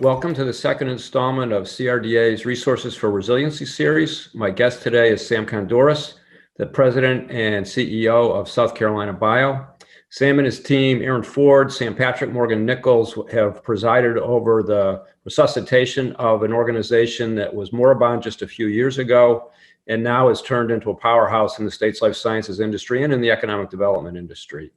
Welcome to the second installment of CRDA's Resources for Resiliency series. My guest today is Sam Kondoris, the President and CEO of South Carolina Bio. Sam and his team, Aaron Ford, Sam Patrick, Morgan Nichols, have presided over the resuscitation of an organization that was moribund just a few years ago and now has turned into a powerhouse in the state's life sciences industry and in the economic development industry.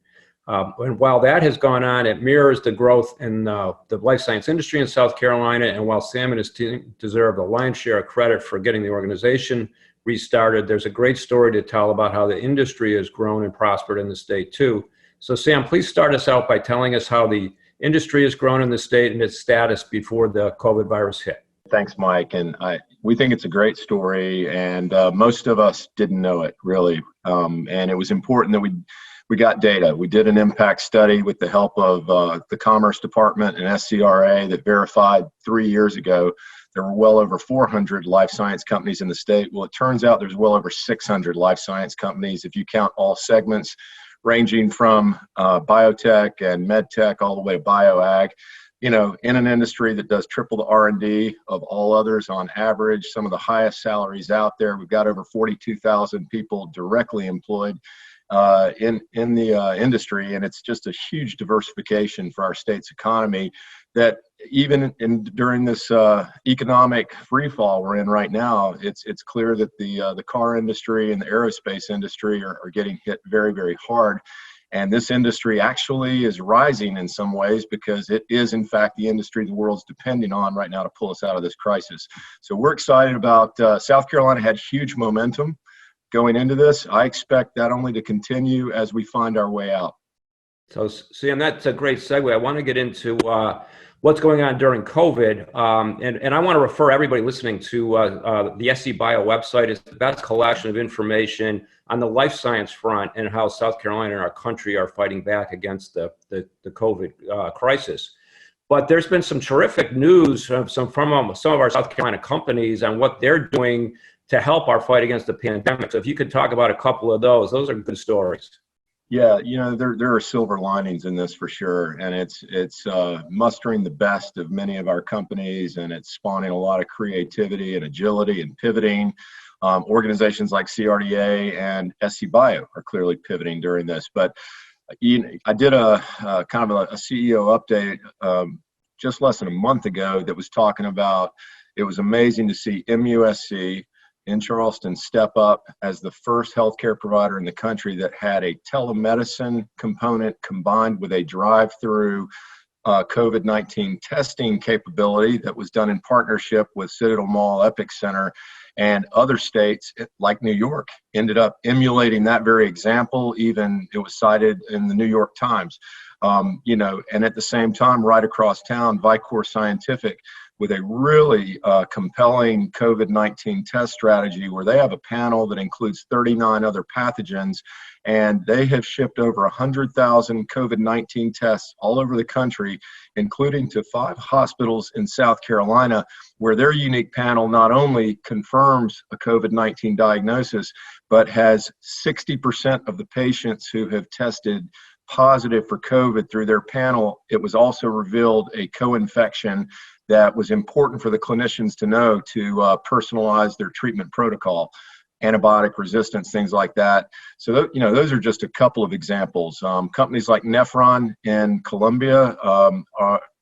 And while that has gone on, it mirrors the growth in the life science industry in South Carolina. And while Sam and his team deserve the lion's share of credit for getting the organization restarted, there's a great story to tell about how the industry has grown and prospered in the state too. So Sam, please start us out by telling us how the industry has grown in the state and its status before the COVID virus hit. Thanks, Mike. And we think it's a great story, and most of us didn't know it really. And it was important that we got data. We did an impact study with the help of the Commerce Department and CRDA that verified 3 years ago there were well over 400 life science companies in the state. Well, it turns out there's well over 600 life science companies if you count all segments, ranging from biotech and medtech all the way to bioag. You know, in an industry that does triple the R&D of all others on average, some of the highest salaries out there. We've got over 42,000 people directly employed in the industry, and it's just a huge diversification for our state's economy that even during this economic free fall we're in right now, it's clear that the car industry and the aerospace industry are getting hit very, very hard. And this industry actually is rising in some ways because it is, in fact, the industry the world's depending on right now to pull us out of this crisis. So we're excited about South Carolina had huge momentum going into this. I expect that only to continue as we find our way out. So, Sam, that's a great segue. I want to get into what's going on during COVID. And I want to refer everybody listening to the SC Bio website. It's the best collection of information on the life science front and how South Carolina and our country are fighting back against the COVID crisis. But there's been some terrific news from some of our South Carolina companies on what they're doing to help our fight against the pandemic. So if you could talk about a couple of those are good stories. Yeah, you know, there are silver linings in this for sure, and it's mustering the best of many of our companies, and it's spawning a lot of creativity and agility and pivoting. Organizations like CRDA and SC Bio are clearly pivoting during this. But I did a kind of a CEO update just less than a month ago that was talking about it was amazing to see MUSC in Charleston step up as the first healthcare provider in the country that had a telemedicine component combined with a drive-through COVID-19 testing capability that was done in partnership with Citadel Mall Epic Center, and other states like New York ended up emulating that very example. Even it was cited in the New York Times. You know, and at the same time, right across town, Vicor Scientific with a really compelling COVID-19 test strategy where they have a panel that includes 39 other pathogens, and they have shipped over 100,000 COVID-19 tests all over the country, including to 5 hospitals in South Carolina, where their unique panel not only confirms a COVID-19 diagnosis, but has 60% of the patients who have tested positive for COVID through their panel. It was also revealed a co-infection that was important for the clinicians to know to personalize their treatment protocol, antibiotic resistance, things like that. So, you know, those are just a couple of examples. Companies like Nephron in Colombia,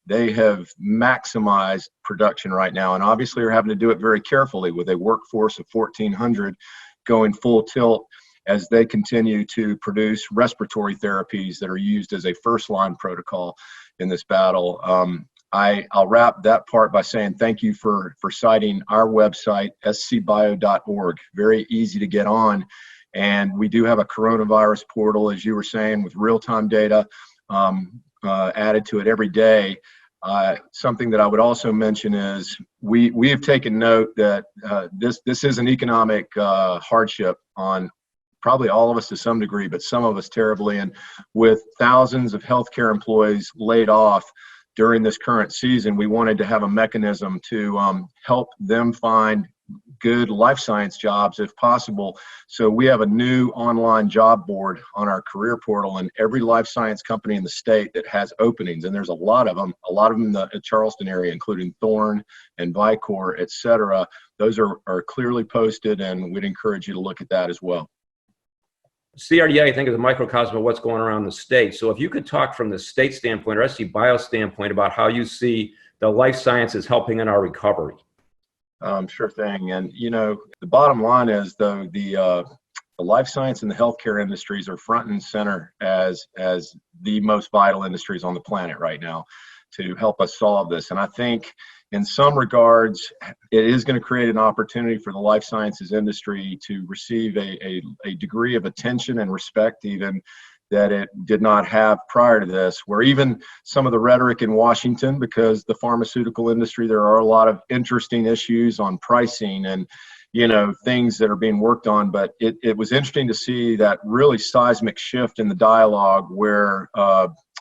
they have maximized production right now, and obviously are having to do it very carefully with a workforce of 1,400 going full tilt as they continue to produce respiratory therapies that are used as a first-line protocol in this battle. I'll wrap that part by saying thank you for citing our website, scbio.org. Very easy to get on. And we do have a coronavirus portal, as you were saying, with real-time data added to it every day. Something that I would also mention is we have taken note that this is an economic hardship on probably all of us to some degree, but some of us terribly. And with thousands of healthcare employees laid off during this current season, we wanted to have a mechanism to help them find good life science jobs if possible. So we have a new online job board on our career portal, and every life science company in the state that has openings, and there's a lot of them in the Charleston area, including Thorne and Vicor, et cetera. Those are clearly posted, and we'd encourage you to look at that as well. CRDA, I think, is a microcosm of what's going around the state. So if you could talk from the state standpoint or SC Bio standpoint about how you see the life sciences helping in our recovery. Sure thing. And, the bottom line is, though, the life science and the healthcare industries are front and center as the most vital industries on the planet right now to help us solve this. And I think in some regards, it is going to create an opportunity for the life sciences industry to receive a degree of attention and respect even that it did not have prior to this, where even some of the rhetoric in Washington, because the pharmaceutical industry, there are a lot of interesting issues on pricing and, things that are being worked on. But it was interesting to see that really seismic shift in the dialogue where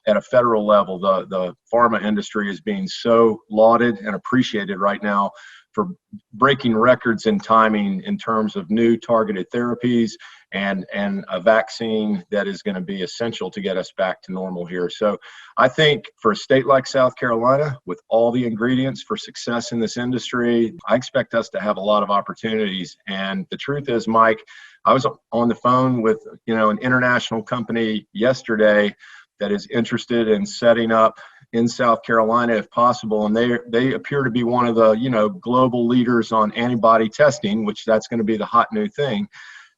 at a federal level, the pharma industry is being so lauded and appreciated right now for breaking records in timing in terms of new targeted therapies and a vaccine that is going to be essential to get us back to normal here. So I think for a state like South Carolina, with all the ingredients for success in this industry, I expect us to have a lot of opportunities. And the truth is, Mike, I was on the phone with, an international company yesterday that is interested in setting up in South Carolina if possible. And they appear to be one of the, global leaders on antibody testing, which that's going to be the hot new thing.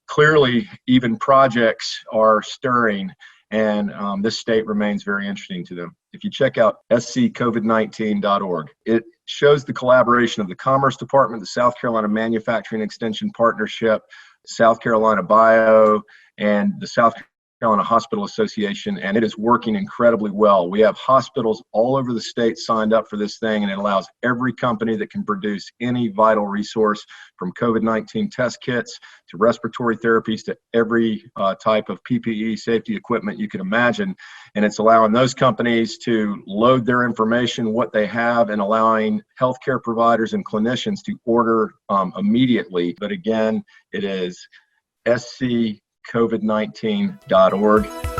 Clearly, even projects are stirring, and this state remains very interesting to them. If you check out sccovid19.org, it shows the collaboration of the Commerce Department, the South Carolina Manufacturing Extension Partnership, South Carolina Bio, and the South Carolina Hospital Association, and it is working incredibly well. We have hospitals all over the state signed up for this thing, and it allows every company that can produce any vital resource, from COVID-19 test kits to respiratory therapies to every type of PPE safety equipment you can imagine. And it's allowing those companies to load their information, what they have, and allowing healthcare providers and clinicians to order immediately. But again, it is sccovid19.org.